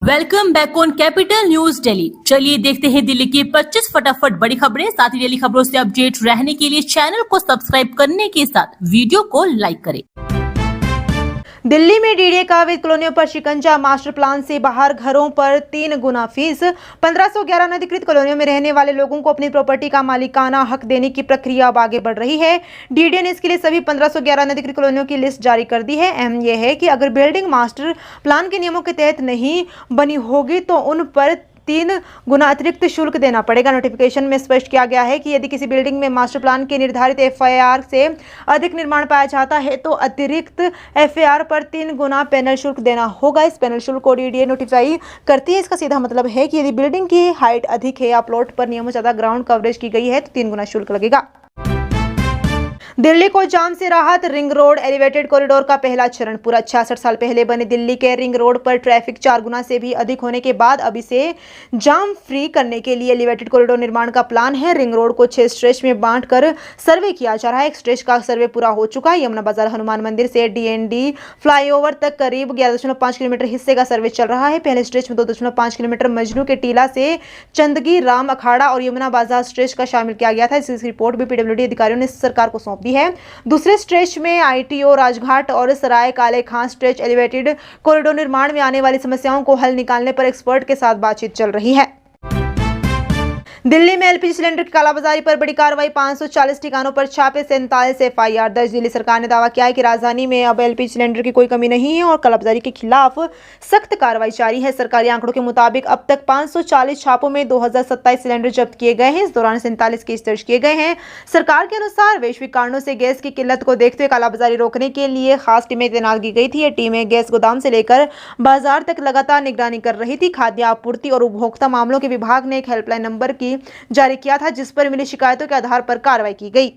Welcome back on capital news Delhi. चलिए देखते हैं दिल्ली की 25 फटाफट बड़ी खबरें। साथ ही डेली खबरों से अपडेट रहने के लिए चैनल को सब्सक्राइब करने के साथ वीडियो को लाइक करें। दिल्ली में डीडीए का अवैध कॉलोनियों पर शिकंजा। मास्टर प्लान से बाहर घरों पर 3 गुना फीस। 1511 अनधिकृत कॉलोनियों में रहने वाले लोगों को अपनी प्रॉपर्टी का मालिकाना हक देने की प्रक्रिया अब आगे बढ़ रही है। डीडीए ने इसके लिए सभी 1511 अनधिकृत कॉलोनियों की लिस्ट जारी कर दी है। अहम यह है कि अगर बिल्डिंग मास्टर प्लान के नियमों के तहत नहीं बनी होगी तो उन पर 3 गुना अतिरिक्त शुल्क देना पड़ेगा। नोटिफिकेशन में स्पष्ट किया गया है कि यदि किसी बिल्डिंग में मास्टर प्लान के निर्धारित एफआईआर से अधिक निर्माण पाया जाता है तो अतिरिक्त एफआईआर पर 3 गुना पैनल शुल्क देना होगा। इस पैनल शुल्क को डीडीए नोटिफाई करती है। इसका सीधा मतलब है कि यदि बिल्डिंग की हाइट अधिक है या प्लॉट पर नियमों से ज्यादा ग्राउंड कवरेज की गई है तो 3 गुना शुल्क लगेगा। दिल्ली को जाम से राहत। रिंग रोड एलिवेटेड कॉरिडोर का पहला चरण पूरा। 66 साल पहले बने दिल्ली के रिंग रोड पर ट्रैफिक 4 गुना से भी अधिक होने के बाद अब इसे जाम फ्री करने के लिए एलिवेटेड कॉरिडोर निर्माण का प्लान है। रिंग रोड को 6 स्ट्रेच में बांटकर सर्वे किया जा रहा है। एक स्ट्रेच का सर्वे पूरा हो चुका है। यमुना बाजार हनुमान मंदिर से डीएनडी फ्लाईओवर तक करीब 11.5 किलोमीटर हिस्से का सर्वे चल रहा है। पहले स्ट्रेच में 2.5 किलोमीटर मजनू के टीला से चंदगी राम अखाड़ा और यमुना बाजार स्ट्रेच का शामिल किया गया था। इसकी रिपोर्ट भी पीडब्ल्यूडी अधिकारियों ने सरकार को सौंप दी है। दूसरे स्ट्रेच में आईटीओ राजघाट और सराय काले खां स्ट्रेच एलिवेटेड कॉरिडोर निर्माण में आने वाली समस्याओं को हल निकालने पर एक्सपर्ट के साथ बातचीत चल रही है। दिल्ली में एलपीजी सिलेंडर की कालाबाजारी पर बड़ी कार्रवाई। 540 ठिकानों पर छापे, 47 एफआईआर दर्ज। दिल्ली सरकार ने दावा किया है कि राजधानी में अब एलपीजी सिलेंडर की कोई कमी नहीं है और कालाबाजारी के खिलाफ सख्त कार्रवाई जारी है। सरकारी आंकड़ों के मुताबिक अब तक 540 छापों में 2027 सिलेंडर जब्त किए गए हैं। इस दौरान 47 केस दर्ज किए गए हैं। सरकार के अनुसार वैश्विक कारणों से गैस की किल्लत को देखते हुए कालाबाजारी रोकने के लिए खास टीमें तैनात की गई थी। ये टीमें गैस गोदाम से लेकर बाजार तक लगातार निगरानी कर रही थी। खाद्य आपूर्ति और उपभोक्ता मामलों के विभाग ने एक हेल्पलाइन नंबर की जारी किया था जिस पर मिली शिकायतों के आधार पर कार्रवाई की गई।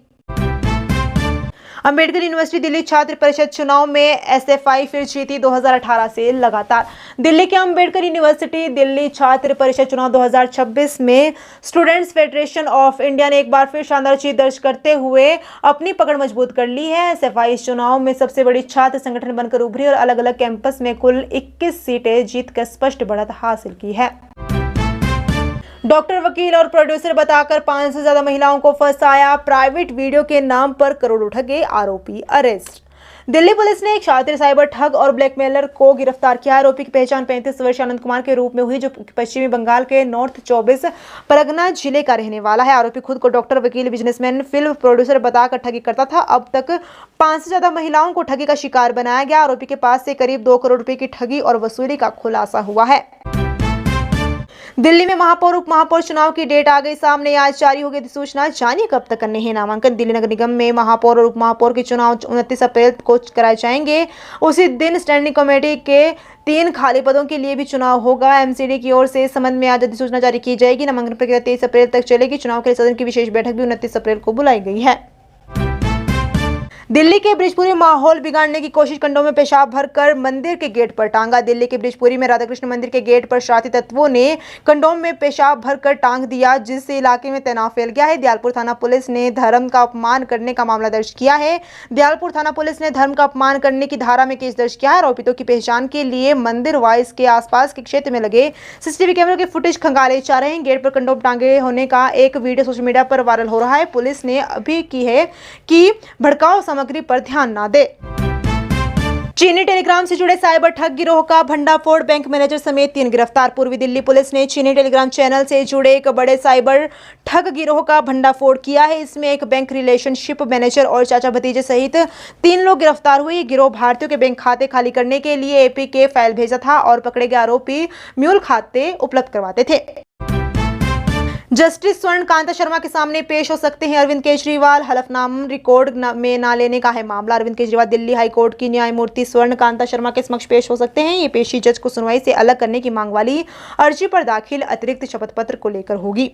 अंबेडकर यूनिवर्सिटी दिल्ली छात्र परिषद चुनाव में एसएफआई फिर जीती 2018 से लगातार। दिल्ली के अंबेडकर यूनिवर्सिटी दिल्ली छात्र परिषद चुनाव 2026 में स्टूडेंट्स फेडरेशन ऑफ इंडिया ने एक बार फिर शानदार जीत दर्ज करते हुए अपनी पकड़ मजबूत कर ली है। एसएफआई इस चुनाव में सबसे बड़ी छात्र संगठन बनकर उभरी और अलग अलग कैंपस में कुल 21 सीटें जीतकर स्पष्ट बढ़त हासिल की है। डॉक्टर, वकील और प्रोड्यूसर बताकर 500 से ज्यादा महिलाओं को फंसाया। प्राइवेट वीडियो के नाम पर करोड़ों ठगे, आरोपी अरेस्ट। दिल्ली पुलिस ने एक शातिर साइबर ठग और ब्लैकमेलर को गिरफ्तार किया। आरोपी की पहचान 35 वर्षीय आनंद कुमार के रूप में हुई जो पश्चिमी बंगाल के नॉर्थ 24 परगना जिले का रहने वाला है। आरोपी खुद को डॉक्टर, वकील, बिजनेसमैन, फिल्म प्रोड्यूसर बताकर ठगी करता था। अब तक 500 से ज्यादा महिलाओं को ठगी का शिकार बनाया गया। आरोपी के पास से करीब 2 करोड़ रुपए की ठगी और वसूली का खुलासा हुआ है। दिल्ली में महापौर उप महापौर चुनाव की डेट आ गई सामने। आज जारी हो गई अधिसूचना। जानिए कब तक करने हैं नामांकन। दिल्ली नगर निगम में महापौर और उप महापौर के चुनाव 29 अप्रैल को कराए जाएंगे। उसी दिन स्टैंडिंग कमेटी के 3 खाली पदों के लिए भी चुनाव होगा। एमसीडी की ओर से इस संबंध में आज अधिसूचना जारी की जाएगी। नामांकन प्रक्रिया 23 अप्रैल तक चलेगी। चुनाव के लिए सदन की विशेष बैठक भी 29 अप्रैल को बुलाई गई है। दिल्ली के ब्रिजपुरी माहौल बिगाड़ने की कोशिश। कंडोम में पेशाब भरकर मंदिर के गेट पर टांगा। दिल्ली के ब्रिजपुरी में राधाकृष्ण मंदिर के गेट पर शरारती तत्वों ने कंडोम में पेशाब भरकर टांग दिया जिससे इलाके में तनाव फैल गया है। दयालपुर थाना पुलिस ने धर्म का अपमान करने का मामला दर्ज किया है। दयालपुर थाना पुलिस ने धर्म का अपमान करने की धारा में केस दर्ज किया है। आरोपितों की पहचान के लिए मंदिर व इसके आसपास के क्षेत्र में लगे सीसीटीवी कैमरों के फुटेज खंगाले जा रहे हैं। गेट पर कंडोम टांगे होने का एक वीडियो सोशल मीडिया पर वायरल हो रहा है। पुलिस ने अभी की है कि भड़काऊ सामग्री पर ध्यान ना दे। चीनी टेलीग्राम से जुड़े साइबर ठग गिरोह का भंडाफोड़। बैंक मैनेजर समेत 3 गिरफ्तार। पूर्वी दिल्ली पुलिस ने चीनी टेलीग्राम चैनल से जुड़े एक बड़े साइबर ठग गिरोह का भंडाफोड़ किया है। इसमें एक बैंक रिलेशनशिप मैनेजर और चाचा भतीजे सहित 3 लोग गिरफ्तार हुए। ये गिरोह भारतीयों के बैंक खाते खाली करने के लिए एपीके फाइल भेजा था और पकड़े गए आरोपी म्यूल खाते उपलब्ध करवाते थे। जस्टिस स्वर्ण कांता शर्मा के सामने पेश हो सकते हैं अरविंद केजरीवाल। हलफनामा रिकॉर्ड में ना लेने का है मामला। अरविंद केजरीवाल दिल्ली हाई कोर्ट की न्यायमूर्ति स्वर्ण कांता शर्मा के समक्ष पेश हो सकते हैं। ये पेशी जज को सुनवाई से अलग करने की मांग वाली अर्जी पर दाखिल अतिरिक्त शपथ पत्र को लेकर होगी।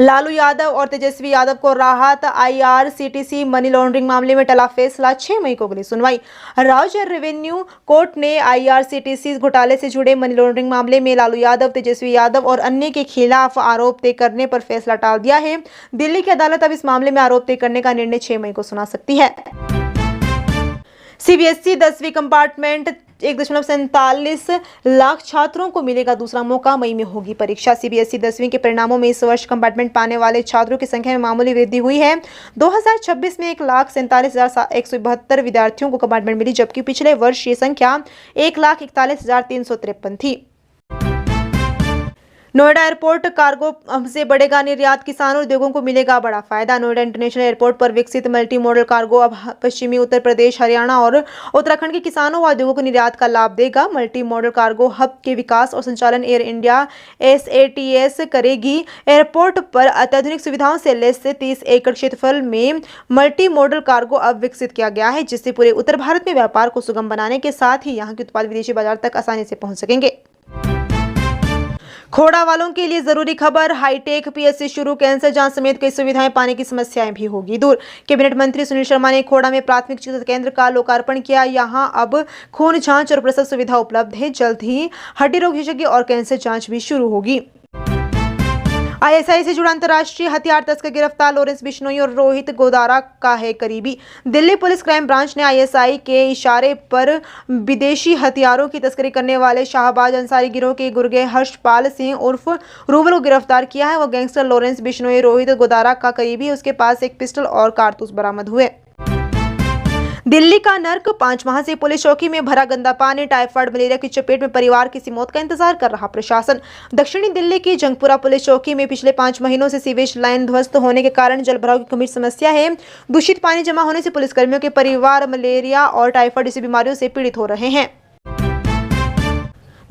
लालू यादव और तेजस्वी यादव को राहत। आईआरसीटीसी मनी लॉन्ड्रिंग मामले में टला फैसला। 6 मई को अगली सुनवाई। राज्य रेवेन्यू कोर्ट ने आईआरसीटीसी घोटाले से जुड़े मनी लॉन्ड्रिंग मामले में लालू यादव, तेजस्वी यादव और अन्य के खिलाफ आरोप तय करने पर फैसला टाल दिया है। दिल्ली की अदालत अब इस मामले में आरोप तय करने का निर्णय 6 मई को सुना सकती है। सीबीएसई 10वीं कंपार्टमेंट 1.47 लाख छात्रों को मिलेगा दूसरा मौका। मई में होगी परीक्षा। सीबीएसई 10वीं के परिणामों में इस वर्ष कंपार्टमेंट पाने वाले छात्रों की संख्या में मामूली वृद्धि हुई है। 2026 में 1,47,172 विद्यार्थियों को कंपार्टमेंट मिली, जबकि पिछले वर्ष ये संख्या 1,41,353 थी। नोएडा एयरपोर्ट कार्गो से बढ़ेगा निर्यात। किसानों और उद्योगों को मिलेगा बड़ा फायदा। नोएडा इंटरनेशनल एयरपोर्ट पर विकसित मल्टी मॉडल कार्गो अब पश्चिमी उत्तर प्रदेश, हरियाणा और उत्तराखंड के किसानों व उद्योगों को निर्यात का लाभ देगा। मल्टी मॉडल कार्गो हब के विकास और संचालन एयर इंडिया SATS करेगी। एयरपोर्ट पर अत्याधुनिक सुविधाओं से लैस 30 एकड़ क्षेत्रफल में मल्टी मॉडल कार्गो अब विकसित किया गया है, जिससे पूरे उत्तर भारत में व्यापार को सुगम बनाने के साथ ही यहाँ के उत्पाद विदेशी बाजार तक आसानी से पहुंच सकेंगे। खोड़ा वालों के लिए जरूरी खबर। हाईटेक PSC शुरू। कैंसर जांच समेत कई सुविधाएं पाने की समस्याएं भी होगी दूर। कैबिनेट मंत्री सुनील शर्मा ने खोड़ा में प्राथमिक चिकित्सा केंद्र का लोकार्पण किया। यहां अब खून जांच और प्रसव सुविधा उपलब्ध है। जल्द ही हड्डी रोग विशेषज्ञ और कैंसर जांच भी शुरू होगी। ISI से जुड़ा अंतर्राष्ट्रीय हथियार तस्कर गिरफ्तार। लॉरेंस बिश्नोई और रोहित गोदारा का है करीबी। दिल्ली पुलिस क्राइम ब्रांच ने ISI के इशारे पर विदेशी हथियारों की तस्करी करने वाले शाहबाज अंसारी गिरोह के गुर्गे हर्षपाल सिंह उर्फ रूबल को गिरफ्तार किया है। वो गैंगस्टर लॉरेंस बिश्नोई रोहित गोदारा का करीबी। उसके पास एक पिस्टल और कारतूस बरामद हुए। दिल्ली का नर्क। 5 माह से पुलिस चौकी में भरा गंदा पानी। टाइफाइड मलेरिया की चपेट में परिवार किसी मौत का इंतजार कर रहा प्रशासन। दक्षिणी दिल्ली की जंगपुरा पुलिस चौकी में पिछले 5 महीनों से सीवेज लाइन ध्वस्त होने के कारण जलभराव की गंभीर समस्या है। दूषित पानी जमा होने से पुलिसकर्मियों के परिवार मलेरिया और टाइफाइड जैसी बीमारियों से पीड़ित हो रहे हैं।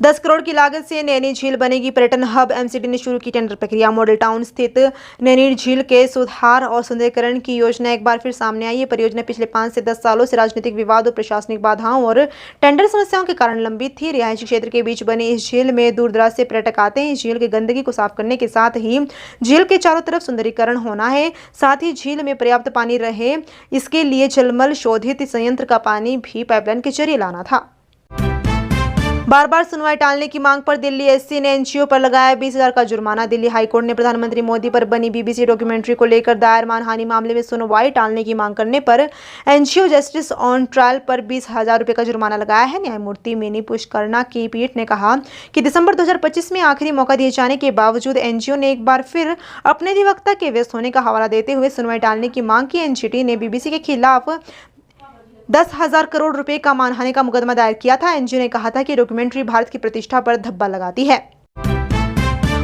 10 करोड़ की लागत से नैनी झील बनेगी पर्यटन हब। MCD ने शुरू की टेंडर प्रक्रिया। मॉडल टाउन स्थित नैनी झील के सुधार और सुंदरीकरण की योजना एक बार फिर सामने आई है। परियोजना पिछले 5 से 10 सालों से राजनीतिक विवाद और प्रशासनिक बाधाओं और टेंडर समस्याओं के कारण लंबित थी। रिहायशी क्षेत्र के बीच बनी इस झील में दूर दराज से पर्यटक आते हैं। झील की गंदगी को साफ करने के साथ ही झील के चारों तरफ सुंदरीकरण होना है। साथ ही झील में पर्याप्त पानी रहे, इसके लिए जलमल शोधित संयंत्र का पानी भी पाइपलाइन के जरिए लाना था। बार बार सुनवाई टालने की मांग पर दिल्ली SC ने NGO पर लगाया 20,000 का जुर्माना। दिल्ली हाईकोर्ट ने प्रधानमंत्री मोदी पर बनी BBC डॉक्यूमेंट्री को लेकर दायर मानहानि मामले में सुनवाई टालने की मांग करने पर NGO जस्टिस ऑन ट्रायल पर 20,000 रुपये का जुर्माना लगाया है। न्यायमूर्ति मिनी पुष्करना की पीठ ने कहा कि दिसंबर 2025 में आखिरी मौका दिए जाने के बावजूद NGO ने एक बार फिर अपने अधिवक्ता के व्यस्त होने का हवाला देते हुए सुनवाई टालने की मांग की। NGT ने BBC के खिलाफ 10,000 करोड़ रुपए का मानहानि का मुकदमा दायर किया था। NGO ने कहा था कि डॉक्यूमेंट्री भारत की प्रतिष्ठा पर धब्बा लगाती है।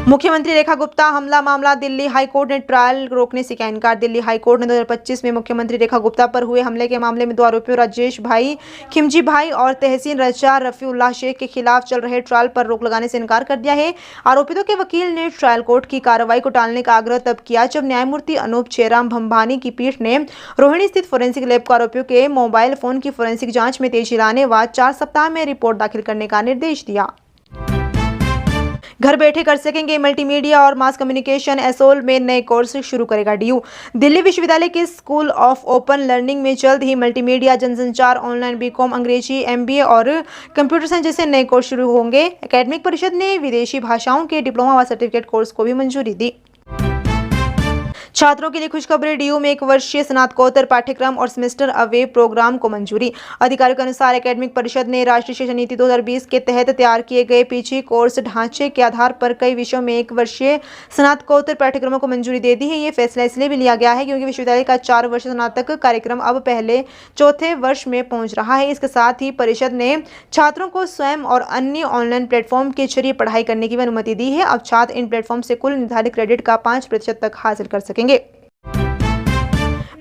मुख्यमंत्री रेखा गुप्ता हमला मामला। दिल्ली हाईकोर्ट ने ट्रायल रोकने से किया इनकार। दिल्ली हाईकोर्ट ने 2025 में मुख्यमंत्री रेखा गुप्ता पर हुए हमले के मामले में 2 आरोपियों राजेश भाई, खिमजी भाई और तहसीन रजा रफीउल्लाह शेख के खिलाफ चल रहे ट्रायल पर रोक लगाने से इनकार कर दिया है। आरोपितों के वकील ने ट्रायल कोर्ट की कार्रवाई को टालने का आग्रह तब किया जब न्यायमूर्ति अनूप चेराम भंभानी की पीठ ने रोहिणी स्थित फोरेंसिक लैब को आरोपियों के मोबाइल फोन की फोरेंसिक जांच में तेजी लाने व 4 सप्ताह में रिपोर्ट दाखिल करने का निर्देश दिया। घर बैठे कर सकेंगे मल्टीमीडिया और मास कम्युनिकेशन। एसोल में नए कोर्स शुरू करेगा DU। दिल्ली विश्वविद्यालय के स्कूल ऑफ ओपन लर्निंग में जल्द ही मल्टीमीडिया, जनसंचार, ऑनलाइन BCom, अंग्रेजी, MBA और कंप्यूटर साइंस जैसे नए कोर्स शुरू होंगे। एकेडमिक परिषद ने विदेशी भाषाओं के डिप्लोमा व सर्टिफिकेट कोर्स को भी मंजूरी दी। छात्रों के लिए खुशखबरी। DU में 1 वर्षीय स्नातकोत्तर पाठ्यक्रम और सेमेस्टर अवे प्रोग्राम को मंजूरी। अधिकारियों के अनुसार एकेडमिक परिषद ने राष्ट्रीय शिक्षा नीति 2020 के तहत तैयार किए गए PG कोर्स ढांचे के आधार पर कई विषयों में 1 वर्षीय स्नातकोत्तर पाठ्यक्रमों को मंजूरी दे दी है। ये फैसला इसलिए भी लिया गया है क्योंकि विश्वविद्यालय का 4 वर्षीय स्नातक कार्यक्रम अब पहले चौथे वर्ष में पहुंच रहा है। इसके साथ ही परिषद ने छात्रों को स्वयं और अन्य ऑनलाइन प्लेटफॉर्म के जरिए पढ़ाई करने की अनुमति दी है। अब छात्र इन प्लेटफॉर्म से कुल निर्धारित क्रेडिट का 5% तक हासिल कर सकेंगे।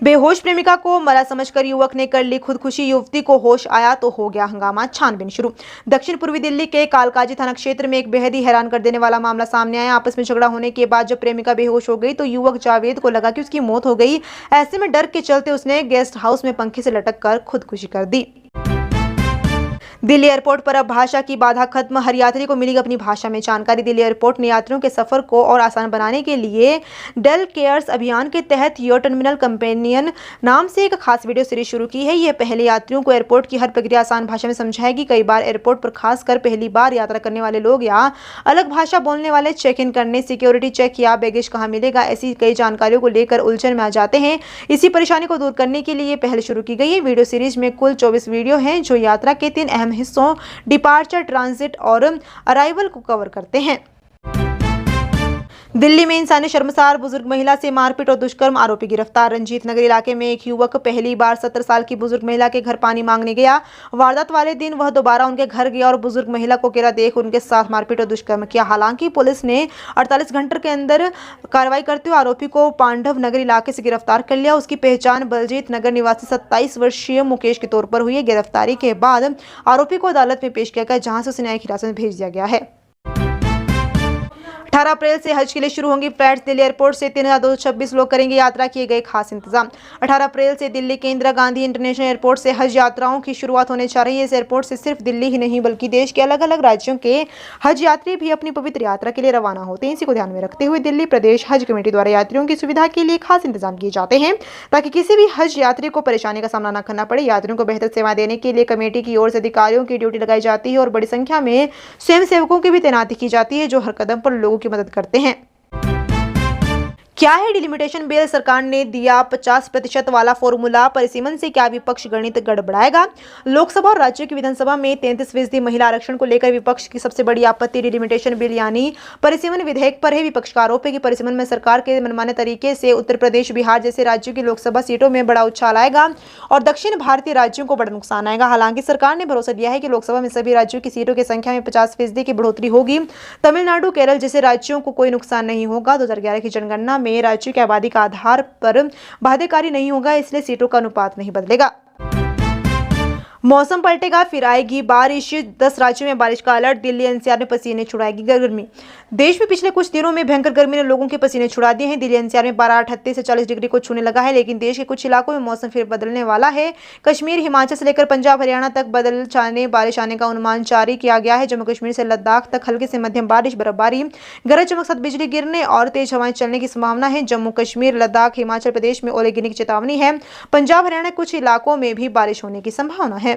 बेहोश प्रेमिका को मरा समझकर युवक ने कर ली खुदकुशी। युवती को होश आया तो हो गया हंगामा। छानबीन शुरू। दक्षिण पूर्वी दिल्ली के कालकाजी थाना क्षेत्र में एक बेहद ही हैरान कर देने वाला मामला सामने आया। आपस में झगड़ा होने के बाद जब प्रेमिका बेहोश हो गई तो युवक जावेद को लगा कि उसकी मौत हो गई। ऐसे में डर के चलते उसने गेस्ट हाउस में पंखे से लटक कर खुदकुशी कर दी। दिल्ली एयरपोर्ट पर अब भाषा की बाधा खत्म। हर यात्री को मिलेगी अपनी भाषा में जानकारी। दिल्ली एयरपोर्ट ने यात्रियों के सफर को और आसान बनाने के लिए डेल केयर्स अभियान के तहत योर टर्मिनल कंपेनियन नाम से एक खास वीडियो सीरीज शुरू की है। यह पहले यात्रियों को एयरपोर्ट की हर प्रक्रिया आसान भाषा में समझाएगी। कई बार एयरपोर्ट पर खासकर पहली बार यात्रा करने वाले लोग या अलग भाषा बोलने वाले चेक इन करने, सिक्योरिटी चेक या बैगेज कहाँ मिलेगा, ऐसी कई जानकारियों को लेकर उलझन में आ जाते हैं। इसी परेशानी को दूर करने के लिए पहले शुरू की गई है। वीडियो सीरीज में कुल 24 वीडियो हैं जो यात्रा के 3 अहम चंद हिस्सों डिपार्चर, ट्रांजिट और अराइवल को कवर करते हैं। दिल्ली में इंसानी शर्मसार बुजुर्ग महिला से मारपीट और दुष्कर्म, आरोपी गिरफ्तार। रंजीत नगर इलाके में एक युवक पहली बार 70 साल की बुजुर्ग महिला के घर पानी मांगने गया। वारदात वाले दिन वह दोबारा उनके घर गया और बुजुर्ग महिला को अकेला देख उनके साथ मारपीट और दुष्कर्म किया। हालांकि पुलिस ने 48 घंटे के अंदर कार्रवाई करते हुए आरोपी को पांडव नगर इलाके से गिरफ्तार कर लिया। उसकी पहचान बलजीत नगर निवासी 27 वर्षीय मुकेश के तौर पर हुई है। गिरफ्तारी के बाद आरोपी को अदालत में पेश किया गया, जहां से उसे न्यायिक हिरासत में भेज दिया गया है। 18 अप्रैल से हज के लिए शुरू होंगी फ्लाइट्स। दिल्ली एयरपोर्ट से 3226 लोग करेंगे यात्रा, किए गए खास इंतजाम। 18 अप्रैल से दिल्ली के इंदिरा गांधी इंटरनेशनल एयरपोर्ट से हज यात्राओं की शुरुआत होने जा रही है। इस एयरपोर्ट से सिर्फ दिल्ली ही नहीं बल्कि देश के अलग अलग राज्यों के हज यात्री भी अपनी पवित्र यात्रा के लिए रवाना होते हैं। इसी को ध्यान में रखते हुए दिल्ली प्रदेश हज कमेटी द्वारा यात्रियों की सुविधा के लिए खास इंतजाम किए जाते हैं, ताकि किसी भी हज यात्री को परेशानी का सामना न करना पड़े। यात्रियों को बेहतर सेवा देने के लिए कमेटी की ओर से अधिकारियों की ड्यूटी लगाई जाती है और बड़ी संख्या में स्वयं सेवकों की भी तैनाती की जाती है, जो हर कदम पर लोगों की मदद करते हैं। क्या है डिलिमिटेशन बिल? सरकार ने दिया 50% वाला फॉर्मूला, परिसीमन से क्या विपक्ष गणित गड़बड़ाएगा? लोकसभा और राज्य की विधानसभा में 33% महिला आरक्षण को लेकर विपक्ष की सबसे बड़ी आपत्ति डिलिमिटेशन बिल यानी परिसीमन विधेयक पर है। विपक्ष का आरोप है कि परिसीमन में सरकार के मनमाने तरीके से उत्तर प्रदेश, बिहार जैसे राज्यों की लोकसभा सीटों में बड़ा उछाल आएगा और दक्षिण भारतीय राज्यों को बड़ा नुकसान आएगा। हालांकि सरकार ने भरोसा दिया है कि लोकसभा में सभी राज्यों की सीटों की संख्या में 50% की बढ़ोतरी होगी। तमिलनाडु, केरल जैसे राज्यों को कोई नुकसान नहीं होगा। 2011 की जनगणना में राज्यों की आबादी का आधार पर बाध्यकारी नहीं होगा, इसलिए सीटों का अनुपात नहीं बदलेगा। मौसम पलटेगा, फिर आएगी बारिश। 10 राज्यों में बारिश का अलर्ट। दिल्ली एनसीआर में पसीने छुड़ाएगी गर्मी। देश में पिछले कुछ दिनों में भयंकर गर्मी ने लोगों के पसीने छुड़ा दिए हैं। दिल्ली एनसीआर में पारा 38 से 40 डिग्री को छूने लगा है, लेकिन देश के कुछ इलाकों में मौसम फिर बदलने वाला है। कश्मीर, हिमाचल से लेकर पंजाब, हरियाणा तक बदल जाने बारिश आने का अनुमान जारी किया गया है। जम्मू कश्मीर से लद्दाख तक हल्की से मध्यम बारिश, बर्फबारी, गरज चमक साथ बिजली गिरने और तेज हवाएं चलने की संभावना है। जम्मू कश्मीर, लद्दाख, हिमाचल प्रदेश में ओले गिरने की चेतावनी है। पंजाब, हरियाणा के कुछ इलाकों में भी बारिश होने की संभावना है।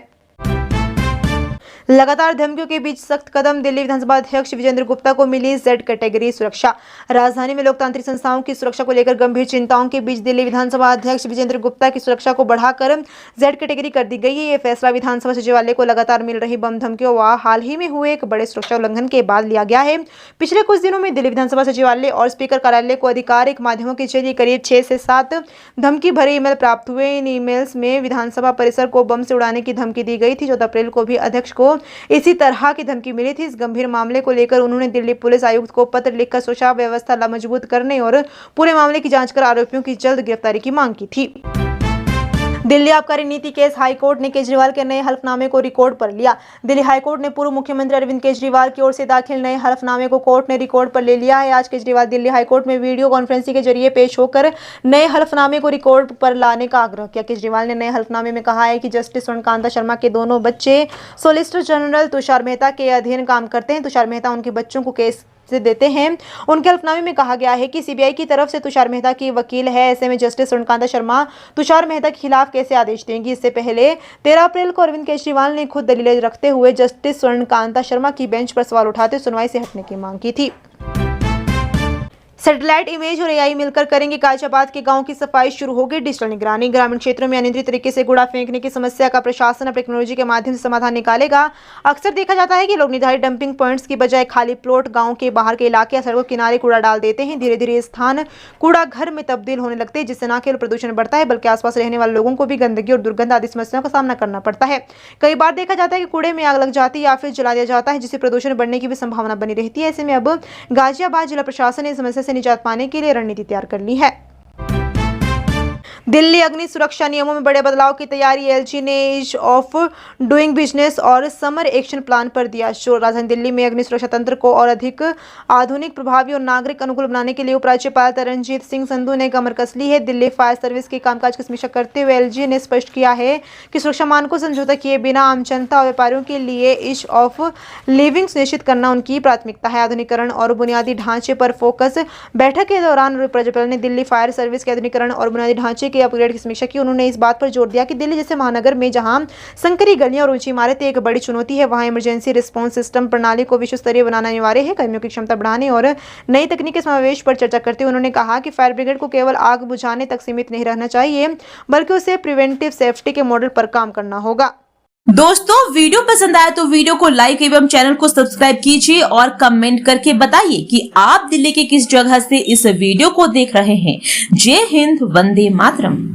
लगातार धमकियों के बीच सख्त कदम। दिल्ली विधानसभा अध्यक्ष विजेंद्र गुप्ता को मिली Z कैटेगरी सुरक्षा। राजधानी में लोकतांत्रिक संस्थाओं की सुरक्षा को लेकर गंभीर चिंताओं के बीच दिल्ली विधानसभा अध्यक्ष विजेंद्र गुप्ता की सुरक्षा को बढ़ाकर Z कैटेगरी कर दी गई है। यह फैसला विधानसभा सचिवालय को लगातार मिल रही बम धमकियों व हाल ही में हुए एक बड़े सुरक्षा उल्लंघन के बाद लिया गया है। पिछले कुछ दिनों में दिल्ली विधानसभा सचिवालय और स्पीकर कार्यालय को आधिकारिक माध्यमों के जरिए करीब 6 से 7 धमकी भरे ईमेल प्राप्त हुए। इन ईमेल्स में विधानसभा परिसर को बम से उड़ाने की धमकी दी गई थी। 14 अप्रैल को भी अध्यक्ष को इसी तरह की धमकी मिली थी। इस गंभीर मामले को लेकर उन्होंने दिल्ली पुलिस आयुक्त को पत्र लिखकर सुरक्षा व्यवस्था मजबूत करने और पूरे मामले की जांच कर आरोपियों की जल्द गिरफ्तारी की मांग की थी। दिल्ली आबकारी नीति केस, हाईकोर्ट ने केजरीवाल के नए हलफनामे को रिकॉर्ड पर लिया। दिल्ली हाईकोर्ट ने पूर्व मुख्यमंत्री अरविंद केजरीवाल की ओर से दाखिल नए हलफनामे को कोर्ट ने रिकॉर्ड पर ले लिया है। आज केजरीवाल दिल्ली हाईकोर्ट में वीडियो कॉन्फ्रेंसिंग के जरिए पेश होकर नए हलफनामे को रिकॉर्ड पर लाने का आग्रह किया। केजरीवाल ने नए हलफनामे में कहा है कि जस्टिस स्वर्णकांता शर्मा के दोनों बच्चे सॉलिसिटर जनरल तुषार मेहता के अधीन काम करते हैं। तुषार मेहता उनके बच्चों को केस से देते हैं। उनके हलफनामे में कहा गया है कि सीबीआई की तरफ से तुषार मेहता की वकील है। ऐसे में जस्टिस स्वर्णकांता शर्मा तुषार मेहता के खिलाफ कैसे आदेश देंगी? इससे पहले 13 अप्रैल को अरविंद केजरीवाल ने खुद दलीलें रखते हुए जस्टिस स्वर्णकांता शर्मा की बेंच पर सवाल उठाते सुनवाई से हटने की मांग की थी। सैटेलाइट इमेज और एआई मिलकर करेंगे गाजियाबाद के गांव की सफाई, शुरू होगी डिजिटल निगरानी। ग्रामीण क्षेत्रों में अनियंत्रित तरीके से कूड़ा फेंकने की समस्या का प्रशासन अब टेक्नोलॉजी के माध्यम से समाधान निकालेगा। अक्सर देखा जाता है कि लोग निर्धारित डंपिंग पॉइंट्स की बजाय खाली प्लॉट, गांव के बाहर के इलाके या सड़कों के किनारे कूड़ा डाल देते हैं। धीरे धीरे स्थान कूड़ा घर में तब्दील होने लगते हैं, जिससे न केवल प्रदूषण बढ़ता है बल्कि आसपास रहने वाले लोगों को भी गंदगी और दुर्गंध आदि समस्याओं का सामना करना पड़ता है। कई बार देखा जाता है कि कूड़े में आग लग जाती है या फिर जला दिया जाता है, जिससे प्रदूषण बढ़ने की भी संभावना बनी रहती है। ऐसे में अब गाजियाबाद जिला प्रशासन ने इस समस्या से निजात पाने के लिए रणनीति तैयार कर ली है। दिल्ली अग्नि सुरक्षा नियमों में बड़े बदलाव की तैयारी। एलजी ने ईज ऑफ डूइंग बिजनेस और समर एक्शन प्लान पर दिया जोर। राजधानी दिल्ली में अग्नि सुरक्षा तंत्र को और अधिक आधुनिक, प्रभावी और नागरिक अनुकूल बनाने के लिए उपराज्यपाल तरनजीत सिंह संधू ने कमर कस ली है। दिल्ली फायर सर्विस के कामकाज की समीक्षा करते हुए एलजी ने स्पष्ट किया है कि सुरक्षा मानकों से समझौता किए बिना आम जनता और व्यापारियों के लिए ईज ऑफ लिविंग सुनिश्चित करना उनकी प्राथमिकता है। आधुनिकीकरण और बुनियादी ढांचे पर फोकस। बैठक के दौरान उपराज्यपाल ने दिल्ली फायर सर्विस के आधुनिकीकरण और बुनियादी ढांचे के अपग्रेड की समीक्षा की। उन्होंने इस बात पर जोर दिया कि दिल्ली जैसे महानगर में जहां संकरी गलियां और ऊंची इमारतें एक बड़ी चुनौती है, वहां इमरजेंसी रिस्पांस सिस्टम प्रणाली को विश्व स्तरीय बनाना अनिवार्य है। कर्मियों की क्षमता बढ़ाने और नई तकनीकी समावेश पर चर्चा करते हुए उन्होंने कहा कि फायर ब्रिगेड को केवल आग बुझाने तक सीमित नहीं रहना चाहिए, बल्कि उसे प्रिवेंटिव सेफ्टी के मॉडल पर काम करना होगा। दोस्तों वीडियो पसंद आया तो वीडियो को लाइक एवं चैनल को सब्सक्राइब कीजिए और कमेंट करके बताइए कि आप दिल्ली के किस जगह से इस वीडियो को देख रहे हैं। जय हिंद, वंदे मातरम।